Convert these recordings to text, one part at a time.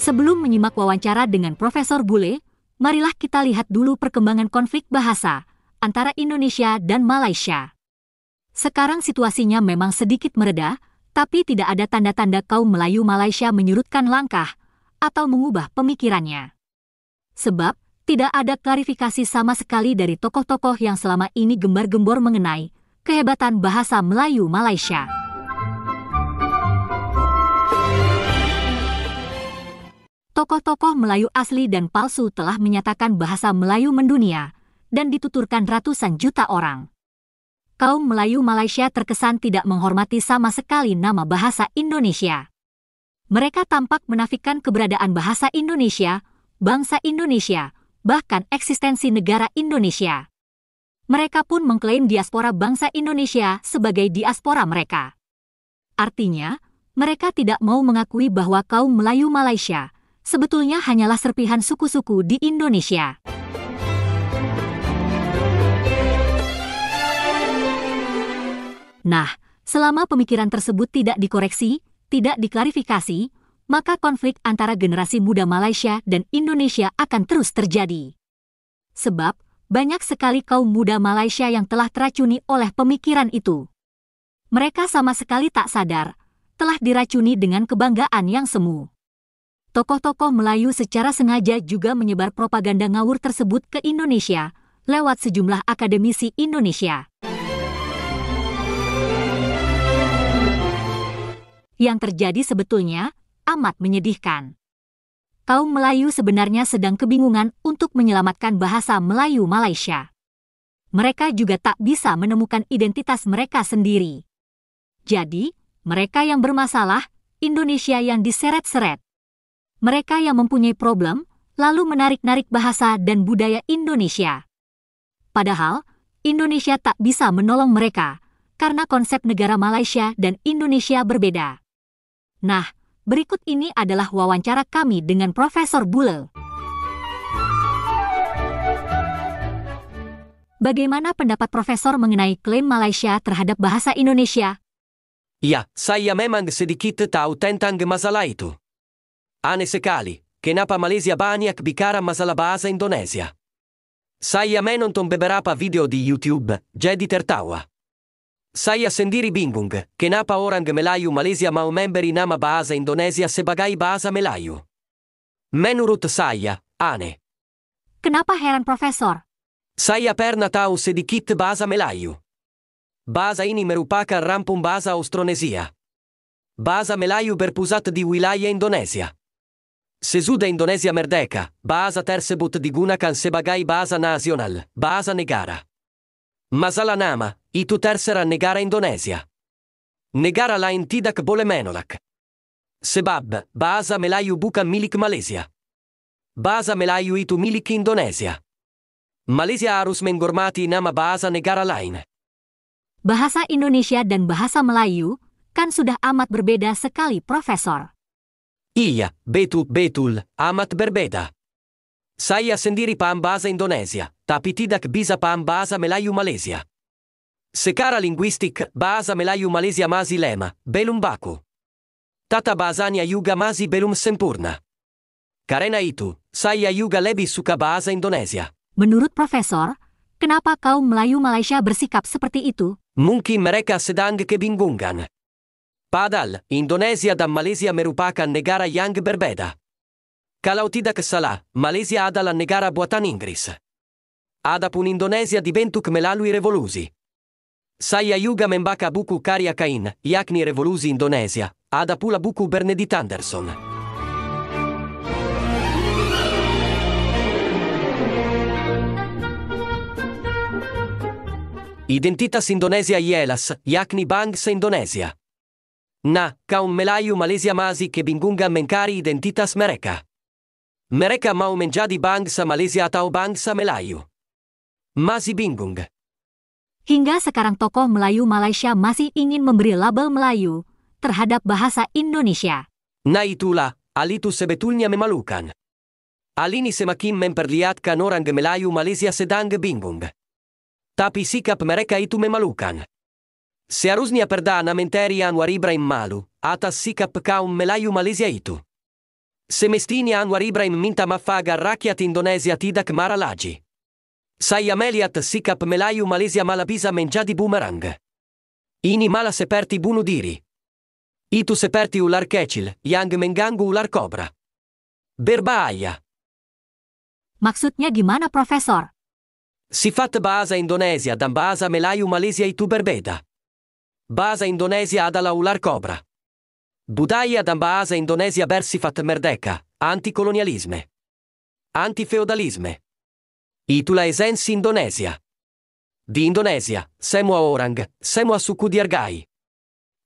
Sebelum menyimak wawancara dengan Profesor Bule, marilah kita lihat dulu perkembangan konflik bahasa antara Indonesia dan Malaysia. Sekarang situasinya memang sedikit mereda, tapi tidak ada tanda-tanda kaum Melayu Malaysia menyurutkan langkah atau mengubah pemikirannya. Sebab, tidak ada klarifikasi sama sekali dari tokoh-tokoh yang selama ini gembar-gembor mengenai kehebatan bahasa Melayu Malaysia. Tokoh-tokoh Melayu asli dan palsu telah menyatakan bahasa Melayu mendunia dan dituturkan ratusan juta orang. Kaum Melayu Malaysia terkesan tidak menghormati sama sekali nama bahasa Indonesia. Mereka tampak menafikan keberadaan bahasa Indonesia, bangsa Indonesia, bahkan eksistensi negara Indonesia. Mereka pun mengklaim diaspora bangsa Indonesia sebagai diaspora mereka. Artinya, mereka tidak mau mengakui bahwa kaum Melayu Malaysia sebetulnya hanyalah serpihan suku-suku di Indonesia. Nah, selama pemikiran tersebut tidak dikoreksi, tidak diklarifikasi, maka konflik antara generasi muda Malaysia dan Indonesia akan terus terjadi. Sebab, banyak sekali kaum muda Malaysia yang telah teracuni oleh pemikiran itu. Mereka sama sekali tak sadar, telah diracuni dengan kebanggaan yang semu. Tokoh-tokoh Melayu secara sengaja juga menyebar propaganda ngawur tersebut ke Indonesia lewat sejumlah akademisi Indonesia. Yang terjadi sebetulnya amat menyedihkan. Kaum Melayu sebenarnya sedang kebingungan untuk menyelamatkan bahasa Melayu Malaysia. Mereka juga tak bisa menemukan identitas mereka sendiri. Jadi, mereka yang bermasalah, Indonesia yang diseret-seret. Mereka yang mempunyai problem, lalu menarik-narik bahasa dan budaya Indonesia. Padahal, Indonesia tak bisa menolong mereka, karena konsep negara Malaysia dan Indonesia berbeda. Nah, berikut ini adalah wawancara kami dengan Profesor Bule. Bagaimana pendapat Profesor mengenai klaim Malaysia terhadap bahasa Indonesia? Ya, saya memang sedikit tahu tentang masalah itu. Aneh sekali, kenapa Malaysia banyak bicara masalah bahasa Indonesia. Saya menonton beberapa video di YouTube, jadi tertawa. Saya sendiri bingung, kenapa orang Melayu Malaysia mau memberi nama bahasa Indonesia sebagai bahasa Melayu. Menurut saya, aneh. Kenapa heran Profesor? Saya pernah tahu sedikit bahasa Melayu. Bahasa ini merupakan rampung bahasa Austronesia. Bahasa Melayu berpusat di wilayah Indonesia. Sesudah Indonesia merdeka, bahasa tersebut digunakan sebagai bahasa nasional, bahasa negara. Masalah nama, itu terserah negara Indonesia. Negara lain tidak boleh menolak. Sebab, bahasa Melayu bukan milik Malaysia. Bahasa Melayu itu milik Indonesia. Malaysia harus menghormati nama bahasa negara lain. Bahasa Indonesia dan bahasa Melayu kan sudah amat berbeda sekali, Profesor. Iya, betul, amat berbeda. Saya sendiri paham bahasa Indonesia, tapi tidak bisa paham bahasa Melayu Malaysia. Secara linguistik, bahasa Melayu Malaysia masih lemah, belum baku. Tata bahasanya juga masih belum sempurna. Karena itu, saya juga lebih suka bahasa Indonesia. Menurut Profesor, kenapa kaum Melayu Malaysia bersikap seperti itu? Mungkin mereka sedang kebingungan. Padahal, Indonesia dan Malaysia merupakan negara yang berbeda. Kalau tidak salah, Malaysia adalah negara buatan Inggris. Adapun Indonesia dibentuk melalui revolusi. Saya juga membaca buku karya Kain, yakni Revolusi Indonesia, ada pula buku Benedict Anderson. Identitas Indonesia ialah, yakni bangsa Indonesia. Nah, kaum Melayu Malaysia masih kebingungan mencari identitas mereka. Mereka mau menjadi bangsa Malaysia atau bangsa Melayu. Masih bingung. Hingga sekarang tokoh Melayu Malaysia masih ingin memberi label Melayu terhadap bahasa Indonesia. Nah itulah, hal itu sebetulnya memalukan. Hal ini semakin memperlihatkan orang Melayu Malaysia sedang bingung. Tapi sikap mereka itu memalukan. Seharusnya Perdana Menteri Anwar Ibrahim malu atas sikap kaum Melayu Malaysia itu. Semestinya Anwar Ibrahim minta maaf agar rakyat Indonesia tidak marah lagi. Saya melihat sikap Melayu Malaysia malah bisa menjadi bumerang. Ini malah seperti bunuh diri. Itu seperti ular kecil yang mengganggu ular kobra. Berbahaya. Maksudnya gimana, Profesor? Sifat bahasa Indonesia dan bahasa Melayu Malaysia itu berbeda. Bahasa Indonesia adalah ular kobra. Budaya dan bahasa Indonesia bersifat merdeka, anti-kolonialisme, anti-feudalisme. Itulah esensi Indonesia. Di Indonesia, semua orang, semua suku dihargai.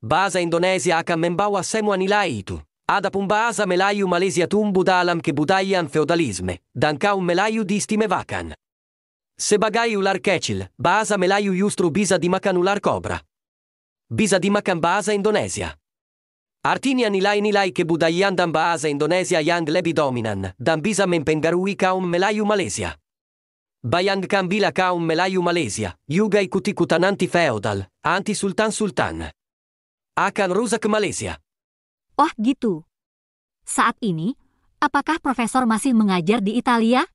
Bahasa Indonesia akan membawa semua nilai itu. Adapun bahasa Melayu Malaysia tumbuh dalam kebudayaan feudalisme, dan kaum Melayu diistimewakan. Sebagai ular kecil, bahasa Melayu justru bisa dimakan ular kobra. Bisa dimakan bahasa Indonesia. Artinya nilai-nilai kebudayaan dan bahasa Indonesia yang lebih dominan dan bisa mempengaruhi kaum Melayu Malaysia. Bayangkan bila kaum Melayu Malaysia juga ikut-ikutan anti-feudal, anti-sultan-sultan. Akan rusak Malaysia. Oh gitu. Saat ini, apakah Profesor masih mengajar di Italia?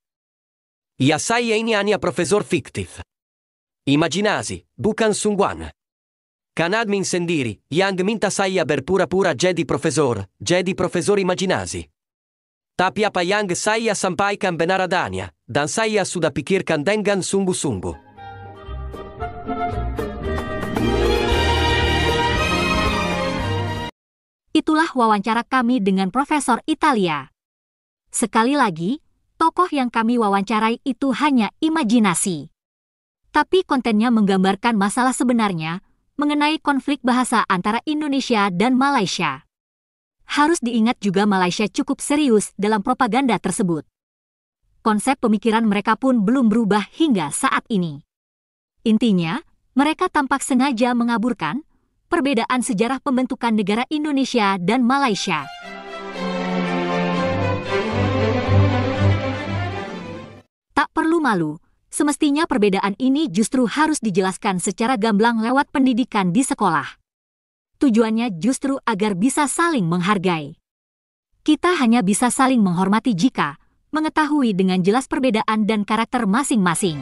Ya, saya ini hanya profesor fiktif. Imajinasi, bukan sungguhan. Kan admin sendiri yang minta saya berpura-pura jadi profesor imajinasi. Tapi apa yang saya sampaikan benar adanya, dan saya sudah pikirkan dengan sungguh-sungguh. Itulah wawancara kami dengan Profesor Italia. Sekali lagi, tokoh yang kami wawancarai itu hanya imajinasi. Tapi kontennya menggambarkan masalah sebenarnya mengenai konflik bahasa antara Indonesia dan Malaysia. Harus diingat juga Malaysia cukup serius dalam propaganda tersebut. Konsep pemikiran mereka pun belum berubah hingga saat ini. Intinya, mereka tampak sengaja mengaburkan perbedaan sejarah pembentukan negara Indonesia dan Malaysia. Tak perlu malu, semestinya perbedaan ini justru harus dijelaskan secara gamblang lewat pendidikan di sekolah. Tujuannya justru agar bisa saling menghargai. Kita hanya bisa saling menghormati jika mengetahui dengan jelas perbedaan dan karakter masing-masing.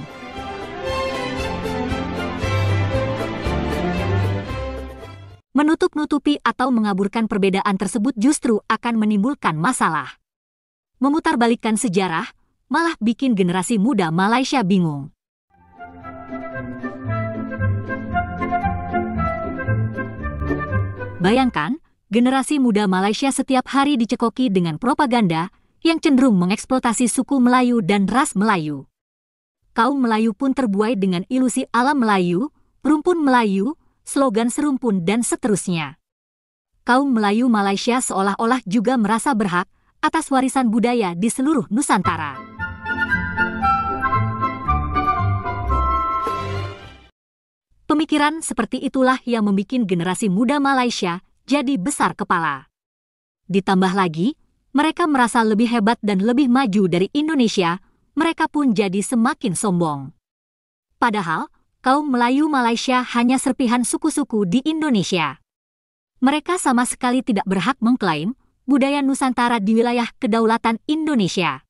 Menutup-nutupi atau mengaburkan perbedaan tersebut justru akan menimbulkan masalah. Memutarbalikkan sejarah malah bikin generasi muda Malaysia bingung. Bayangkan, generasi muda Malaysia setiap hari dicekoki dengan propaganda yang cenderung mengeksploitasi suku Melayu dan ras Melayu. Kaum Melayu pun terbuai dengan ilusi alam Melayu, rumpun Melayu, slogan serumpun dan seterusnya. Kaum Melayu Malaysia seolah-olah juga merasa berhak atas warisan budaya di seluruh Nusantara. Pemikiran seperti itulah yang membuat generasi muda Malaysia jadi besar kepala. Ditambah lagi, mereka merasa lebih hebat dan lebih maju dari Indonesia, mereka pun jadi semakin sombong. Padahal, kaum Melayu Malaysia hanya serpihan suku-suku di Indonesia. Mereka sama sekali tidak berhak mengklaim budaya Nusantara di wilayah kedaulatan Indonesia.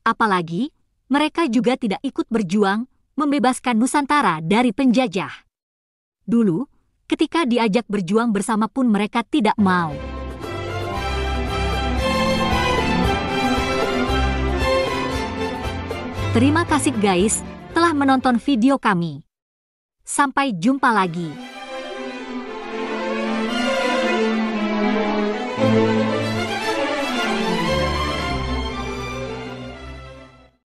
Apalagi, mereka juga tidak ikut berjuang membebaskan Nusantara dari penjajah. Dulu, ketika diajak berjuang bersama pun mereka tidak mau. Terima kasih guys, telah menonton video kami. Sampai jumpa lagi.